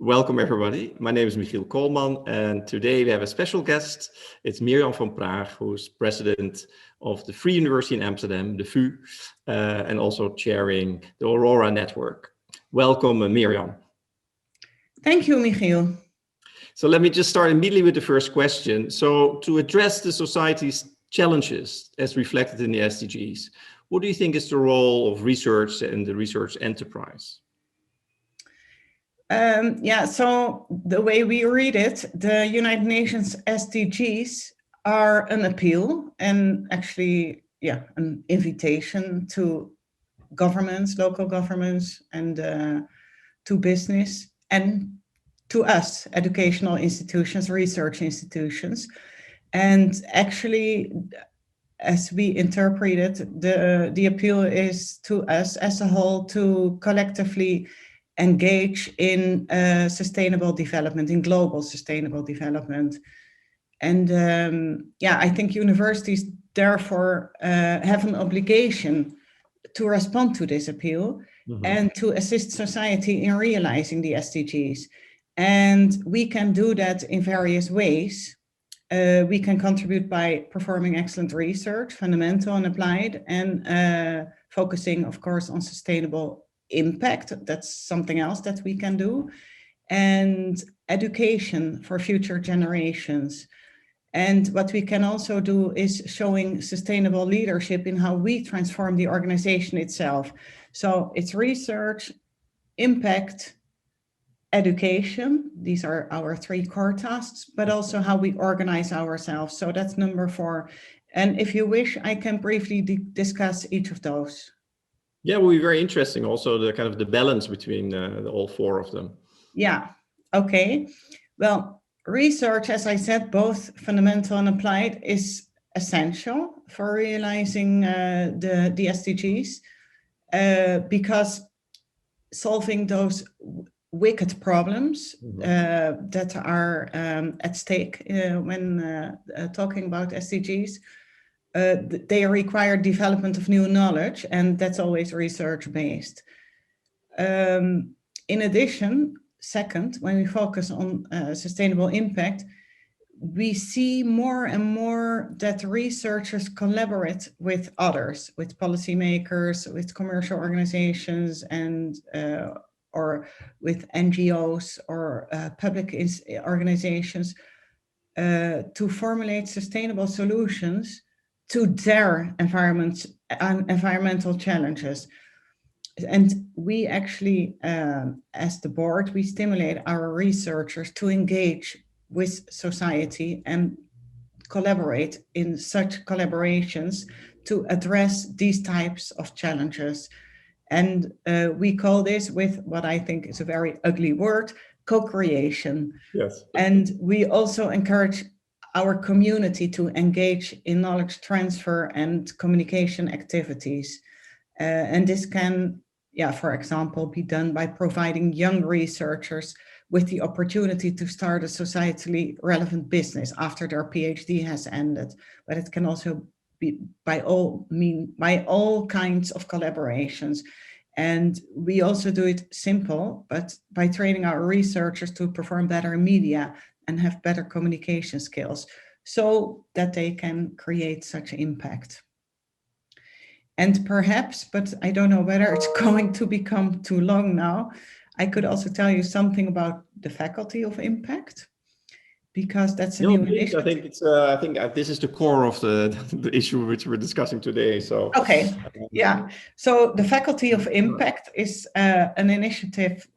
Welcome everybody. My name is Michiel Kolman and today we have a special guest. It's Mirjam van Praag, who's president of the Free University in Amsterdam, the VU, and also chairing the Aurora Network. Welcome, Mirjam. Thank you, Michiel. So let me just start immediately with the first question. So to address the society's challenges as reflected in the SDGs, what do you think is the role of research and the research enterprise? So the way we read it, the United Nations SDGs are an appeal and actually, an invitation to governments, local governments, and to business and to us, educational institutions, research institutions. And actually, as we interpret it, the appeal is to us as a whole to collectively engage in sustainable development, in global sustainable development. And I think universities therefore have an obligation to respond to this appeal and to assist society in realizing the SDGs. And we can do that in various ways. We can contribute by performing excellent research, fundamental and applied, and focusing, of course, on sustainable impact. That's something else that we can do. And education for future generations. And what we can also do is showing sustainable leadership in how we transform the organization itself. So it's research, impact, education. These are our three core tasks, but also how we organize ourselves. So that's number 4. And if you wish, I can briefly discuss each of those. Yeah, it will be very interesting also the kind of the balance between all 4 of them. Yeah, okay. Well, research, as I said, both fundamental and applied, is essential for realizing the SDGs because solving those wicked problems that are at stake when talking about SDGs, they require development of new knowledge, and that's always research-based. In addition, second, when we focus on sustainable impact, we see more and more that researchers collaborate with others, with policymakers, with commercial organizations, and or with NGOs or public organizations to formulate sustainable solutions to their environmental challenges. And we actually, as the board, we stimulate our researchers to engage with society and collaborate in such collaborations to address these types of challenges. And we call this, with what I think is a very ugly word, co-creation. Yes. And we also encourage our community to engage in knowledge transfer and communication activities. And this can, for example, be done by providing young researchers with the opportunity to start a societally relevant business after their PhD has ended. But it can also be by all kinds of collaborations. And we also do it simple, but by training our researchers to perform better in media and have better communication skills so that they can create such impact. And perhaps, but I don't know whether it's going to become too long now, I could also tell you something about the faculty of impact, because that's a new initiative. I think this is the core of the issue which we're discussing today. So okay, So the faculty of impact is an initiative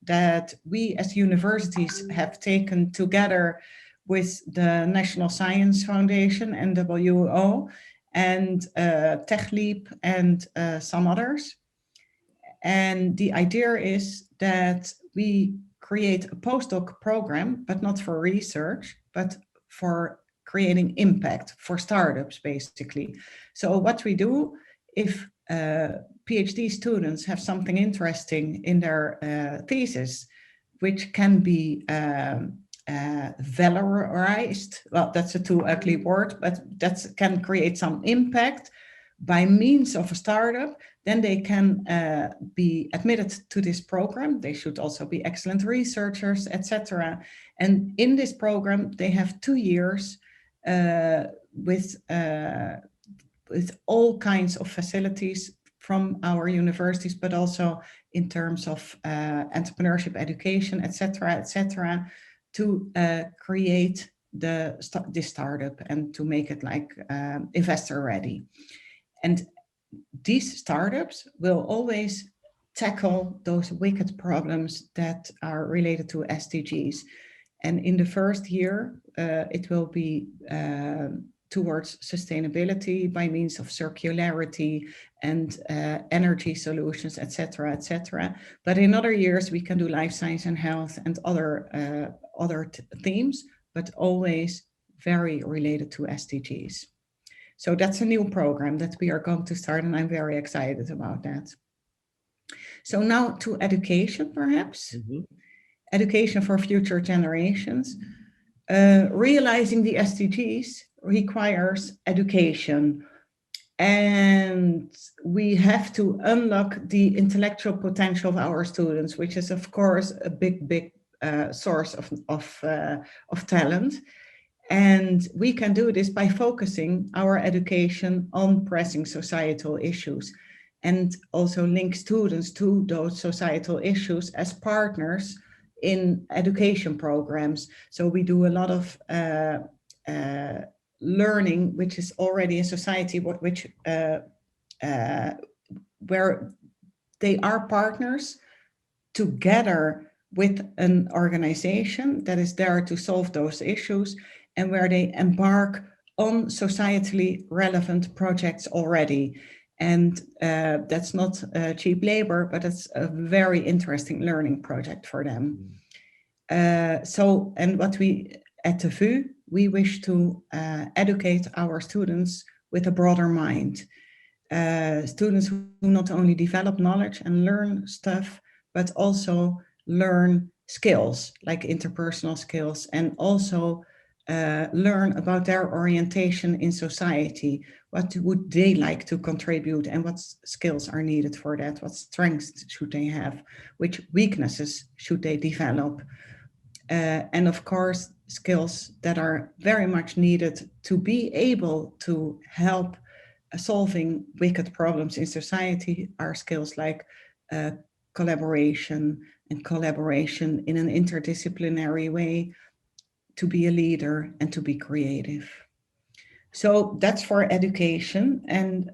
that we as universities have taken together with the National Science Foundation, NWO, and TechLeap and some others. And the idea is that we create a postdoc program, but not for research, but for creating impact for startups, basically. So what we do, if PhD students have something interesting in their thesis, which can be valorized, well, that's a too ugly word, but that can create some impact by means of a startup, then they can be admitted to this program. They should also be excellent researchers, etc. And in this program, they have 2 years with all kinds of facilities from our universities, but also in terms of entrepreneurship education, etc., to create this startup and to make it like investor ready. And these startups will always tackle those wicked problems that are related to SDGs. And in the first year, it will be towards sustainability by means of circularity and energy solutions, etc. But in other years, we can do life science and health and other themes, but always very related to SDGs. So that's a new program that we are going to start, and I'm very excited about that. So now to education, perhaps. Mm-hmm. Education for future generations. Realizing the SDGs requires education. And we have to unlock the intellectual potential of our students, which is, of course, a big source of talent. And we can do this by focusing our education on pressing societal issues and also link students to those societal issues as partners in education programs. So we do a lot of learning, which is already in society, where they are partners together with an organization that is there to solve those issues, and where they embark on societally relevant projects already. And that's not cheap labor, but it's a very interesting learning project for them. And what we, at the VU, we wish to educate our students with a broader mind. Students who not only develop knowledge and learn stuff, but also learn skills, like interpersonal skills, and also learn about their orientation in society. What would they like to contribute, and what skills are needed for that? What strengths should they have? Which weaknesses should they develop? And of course, skills that are very much needed to be able to help solving wicked problems in society are skills like collaboration in an interdisciplinary way, to be a leader and to be creative. So that's for education. And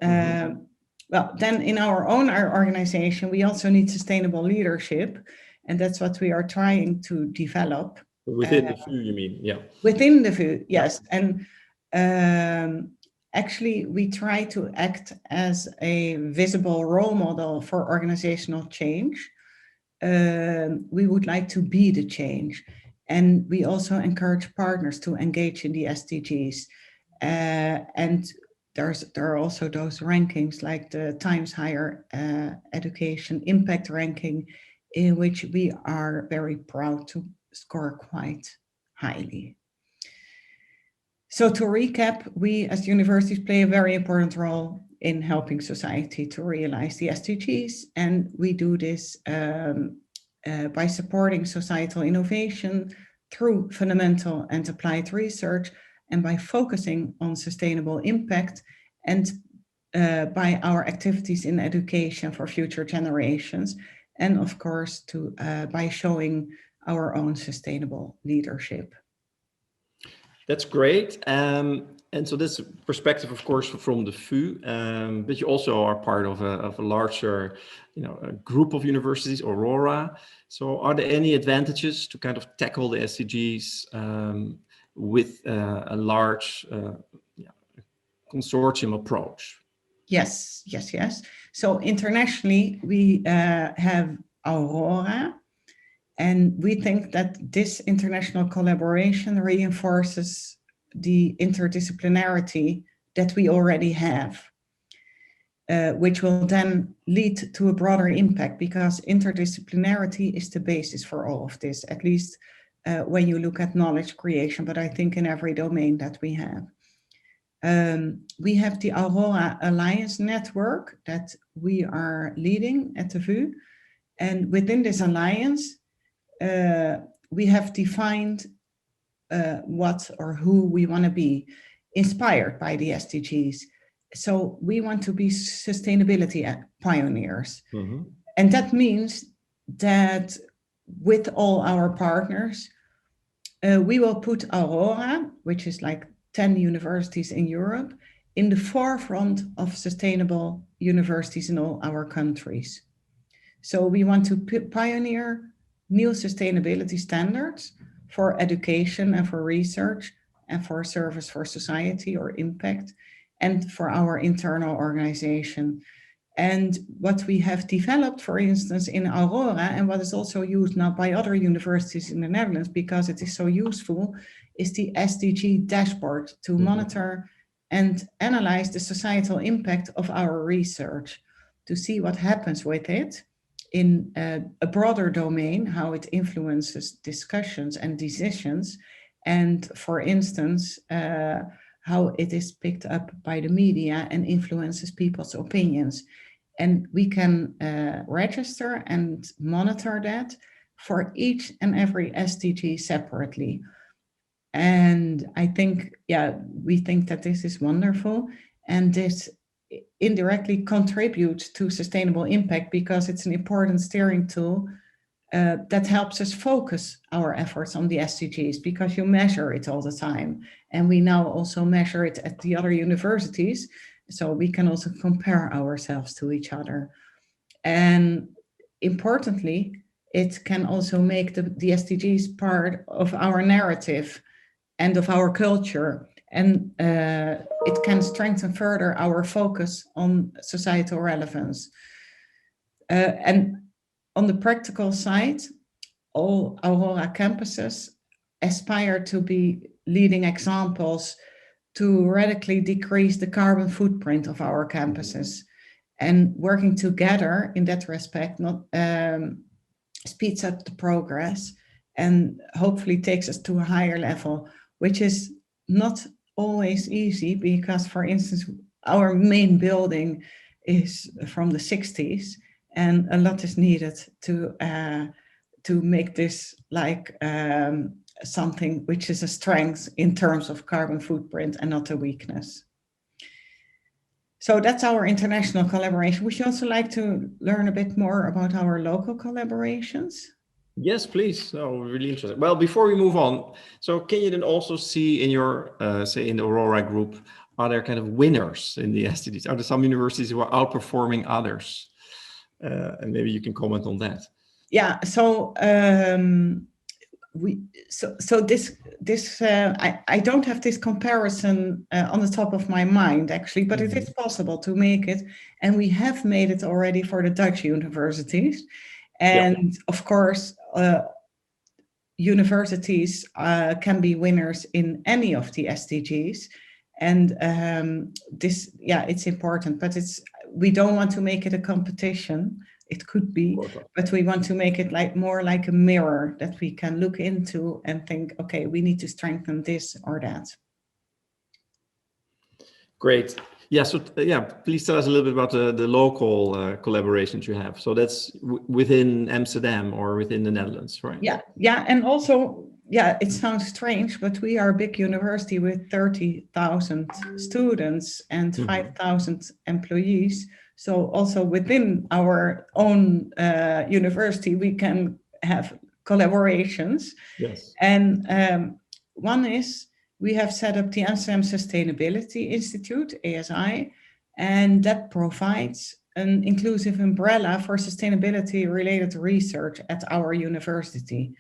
well, then in our organization, we also need sustainable leadership. And that's what we are trying to develop. Within the VU, you mean? Yeah. Within the VU, yes. And actually, we try to act as a visible role model for organizational change. We would like to be the change. And we also encourage partners to engage in the SDGs. And there are also those rankings like the Times Higher Education Impact Ranking, in which we are very proud to score quite highly. So to recap, we as universities play a very important role in helping society to realize the SDGs. And we do this by supporting societal innovation through fundamental and applied research, and by focusing on sustainable impact, and by our activities in education for future generations, and of course by showing our own sustainable leadership. That's great. And so this perspective, of course, from the VU, but you also are part of a larger, a group of universities, Aurora. So are there any advantages to kind of tackle the SDGs with a large consortium approach? Yes. So internationally, we have Aurora. And we think that this international collaboration reinforces the interdisciplinarity that we already have, which will then lead to a broader impact, because interdisciplinarity is the basis for all of this, at least when you look at knowledge creation, but I think in every domain that we have. We have the Aurora Alliance Network that we are leading at the VU. And within this alliance, we have defined what or who we want to be, inspired by the SDGs. So we want to be sustainability pioneers. Mm-hmm. And that means that with all our partners, we will put Aurora, which is like 10 universities in Europe, in the forefront of sustainable universities in all our countries. So we want to pioneer new sustainability standards for education and for research and for service for society or impact and for our internal organization. And what we have developed, for instance, in Aurora, and what is also used now by other universities in the Netherlands because it is so useful, is the SDG dashboard to monitor and analyze the societal impact of our research, to see what happens with it in a broader domain, how it influences discussions and decisions, and for instance, how it is picked up by the media and influences people's opinions. And we can register and monitor that for each and every SDG separately. And I think, we think that this is wonderful. And this indirectly contributes to sustainable impact because it's an important steering tool that helps us focus our efforts on the SDGs, because you measure it all the time. And we now also measure it at the other universities, so we can also compare ourselves to each other. And importantly, it can also make the SDGs part of our narrative and of our culture. And it can strengthen further our focus on societal relevance. And on the practical side, all Aurora campuses aspire to be leading examples to radically decrease the carbon footprint of our campuses. And working together in that respect speeds up the progress and hopefully takes us to a higher level, which is not always easy because, for instance, our main building is from the 60s and a lot is needed to make this like something which is a strength in terms of carbon footprint and not a weakness. So that's our international collaboration. Would you also like to learn a bit more about our local collaborations? Yes, please. No, really interesting. Well, before we move on, so can you then also see in your, say in the Aurora group, are there kind of winners in the SDGs? Are there some universities who are outperforming others? And maybe you can comment on that. Yeah, so I don't have this comparison on the top of my mind actually, but it is possible to make it, and we have made it already for the Dutch universities, and of course universities can be winners in any of the SDGs, and it's important, but we don't want to make it a competition. It could be, but we want to make it more like a mirror that we can look into and think, okay, we need to strengthen this or that. Great. Yeah. So please tell us a little bit about the local collaborations you have. So that's within Amsterdam or within the Netherlands, right? Yeah. And also, it sounds strange, but we are a big university with 30,000 students and 5,000 employees. So also within our own university, we can have collaborations. Yes. And one is we have set up the Amsterdam Sustainability Institute, ASI, and that provides an inclusive umbrella for sustainability-related research at our university.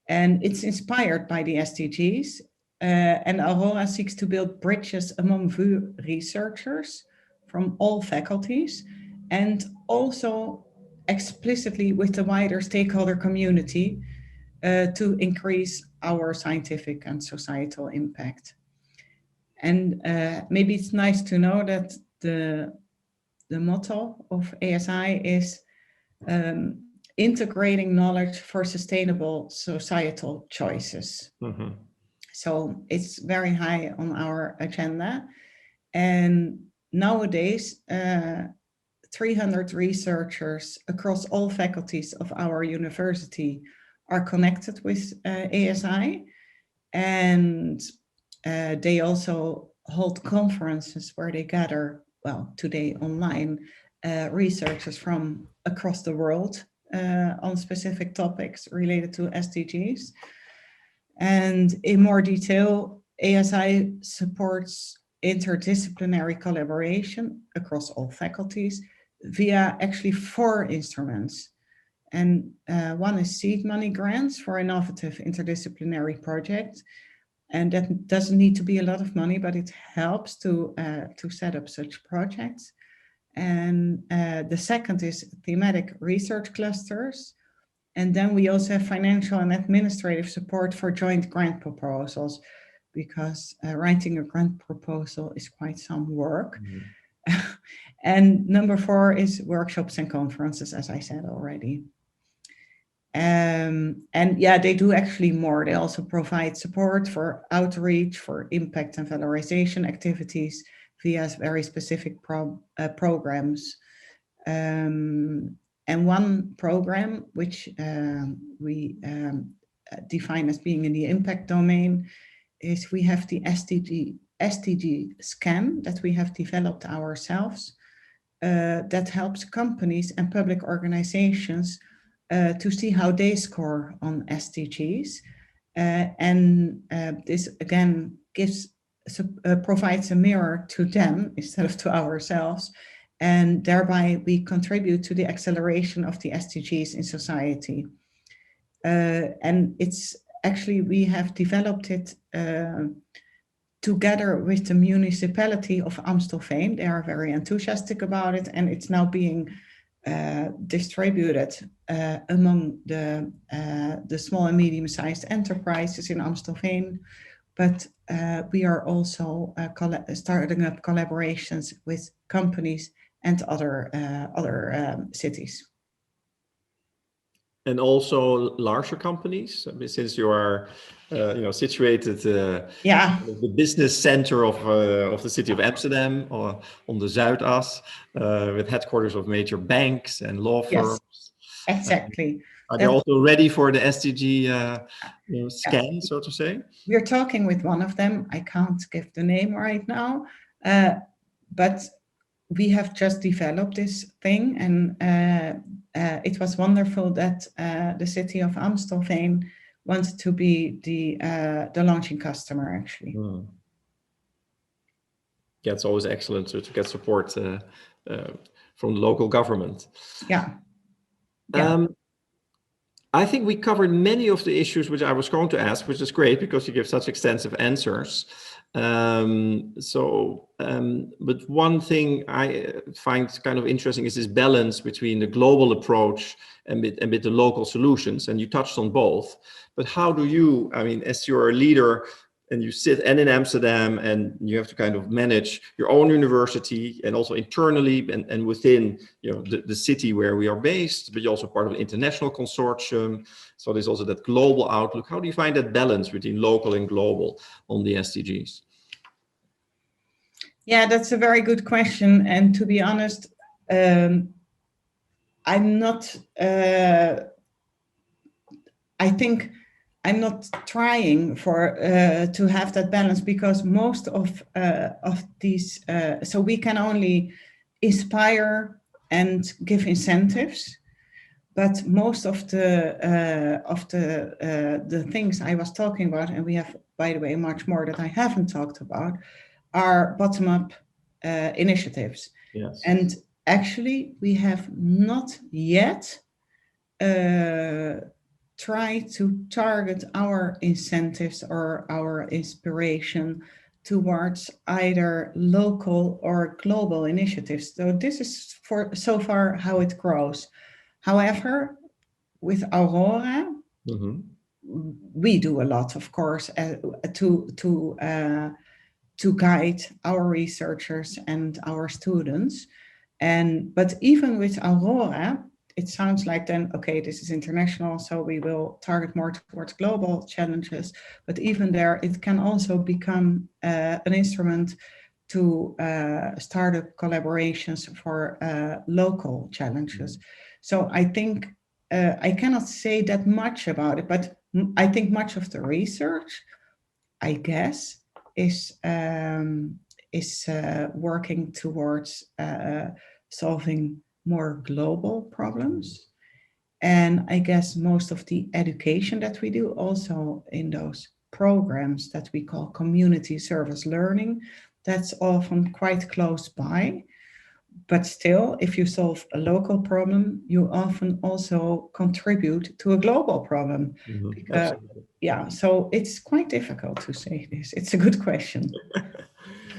And it's inspired by the SDGs. And Aurora seeks to build bridges among VU researchers from all faculties, and also explicitly with the wider stakeholder community to increase our scientific and societal impact. And maybe it's nice to know that the motto of ASI is integrating knowledge for sustainable societal choices. So it's very high on our agenda. And nowadays, 300 researchers across all faculties of our university are connected with ASI. And they also hold conferences where they gather, well, today online, researchers from across the world on specific topics related to SDGs. And in more detail, ASI supports interdisciplinary collaboration across all faculties via actually 4 instruments. And one is seed money grants for innovative interdisciplinary projects. And that doesn't need to be a lot of money, but it helps to set up such projects. And the second is thematic research clusters. And then we also have financial and administrative support for joint grant proposals, because writing a grant proposal is quite some work. Mm-hmm. And number 4 is workshops and conferences, as I said already. And yeah, they do actually more. They also provide support for outreach, for impact and valorization activities via very specific programs. And one program which we define as being in the impact domain is we have the SDG scan that we have developed ourselves that helps companies and public organizations to see how they score on SDGs. And this again provides a mirror to them instead of to ourselves. And thereby we contribute to the acceleration of the SDGs in society. And it's actually, we have developed it together with the municipality of Amstelveen. They are very enthusiastic about it, and it's now being distributed among the small and medium-sized enterprises in Amstelveen. But we are also starting up collaborations with companies and other cities. And also larger companies, since you are, situated the business center of the city of Amsterdam, or on the Zuidas, with headquarters of major banks and law firms. Yes, exactly. Are they also ready for the SDG scan, so to say? We're talking with one of them. I can't give the name right now, but we have just developed this thing, and it was wonderful that the city of Amstelveen wanted to be the launching customer, actually. Yeah, it's always excellent to get support from the local government. Yeah. I think we covered many of the issues which I was going to ask, which is great because you give such extensive answers. But one thing I find kind of interesting is this balance between the global approach and with the local solutions. And you touched on both. But how do you, as you're a leader and you sit in Amsterdam and you have to kind of manage your own university and also internally and within the city where we are based, but you're also part of an international consortium. So there's also that global outlook. How do you find that balance between local and global on the SDGs? Yeah, that's a very good question. And to be honest, I'm not, I think I'm not trying to have that balance, because most of these, so we can only inspire and give incentives, but most of the things I was talking about, and we have, by the way, much more that I haven't talked about, are bottom-up initiatives. Yes. And actually, we have not yet try to target our incentives or our inspiration towards either local or global initiatives. So this is for so far how it grows. However, with Aurora, we do a lot, of course, to guide our researchers and our students. But even with Aurora, it sounds like then, okay, this is international, so we will target more towards global challenges. But even there, it can also become an instrument to start up collaborations for local challenges. So I think I cannot say that much about it, but I think much of the research, I guess, is working towards solving more global problems. And I guess most of the education that we do also in those programs that we call community service learning, that's often quite close by. But still, if you solve a local problem, you often also contribute to a global problem. Yeah, so it's quite difficult to say this. It's a good question.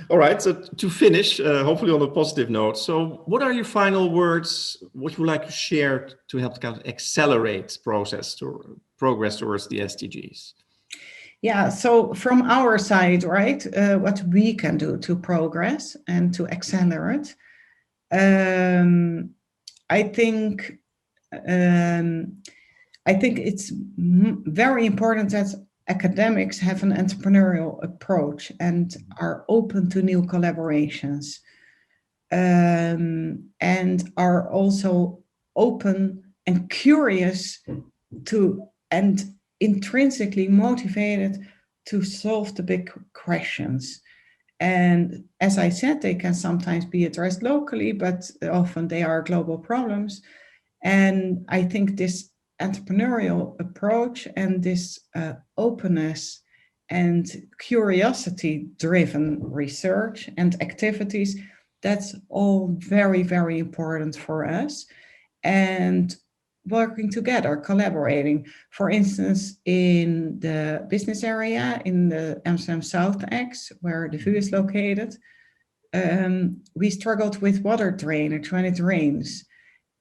All right, so to finish, hopefully on a positive note, so what are your final words, what you would like to share to help kind of accelerate progress towards the SDGs? Yeah, so from our side, right, what we can do to progress and to accelerate, I think it's very important that academics have an entrepreneurial approach and are open to new collaborations, and are also open and curious to and intrinsically motivated to solve the big questions. And as I said, they can sometimes be addressed locally, but often they are global problems. And I think this entrepreneurial approach and this openness and curiosity-driven research and activities, that's all very, very important for us. And working together, collaborating. For instance, in the business area, in the Amsterdam South X, where the VU is located, we struggled with water drainage when it rains.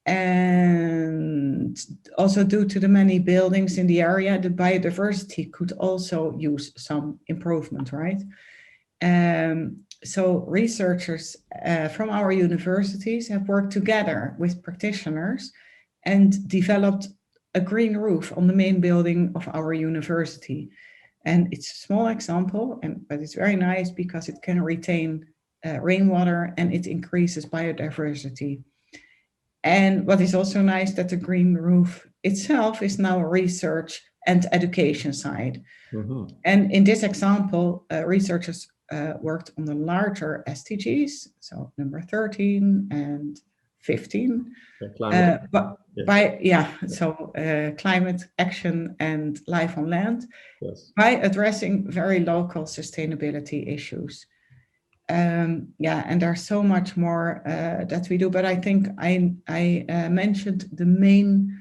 And also due to the many buildings in the area, the biodiversity could also use some improvement, right? So researchers from our universities have worked together with practitioners and developed a green roof on the main building of our university. And it's a small example, but it's very nice because it can retain rainwater and it increases biodiversity. And what is also nice that the green roof itself is now a research and education side. Mm-hmm. And in this example, researchers worked on the larger SDGs, so number 13 and 15. Climate action and life on land, yes, by addressing very local sustainability issues. And there's so much more that we do, but I think I mentioned the main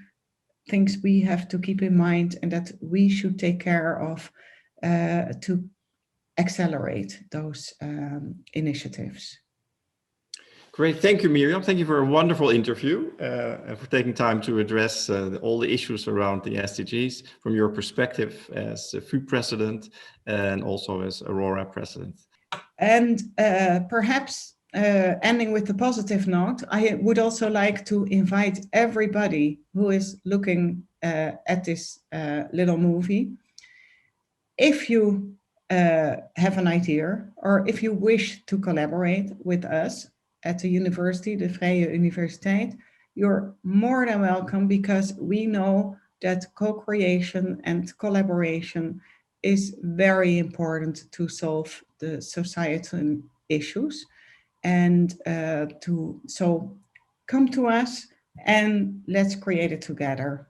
things we have to keep in mind and that we should take care of to accelerate those initiatives. Great, thank you, Mirjam. Thank you for a wonderful interview and for taking time to address all the issues around the SDGs from your perspective as a FU president and also as Aurora president. And perhaps ending with a positive note, I would also like to invite everybody who is looking at this little movie. If you have an idea or if you wish to collaborate with us at the university, the Vrije Universiteit, you're more than welcome because we know that co-creation and collaboration is very important to solve the societal issues. And so come to us and let's create it together.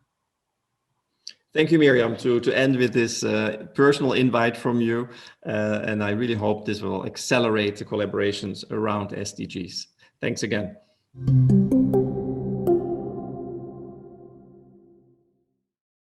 Thank you, Mirjam, to end with this personal invite from you. And I really hope this will accelerate the collaborations around SDGs. Thanks again.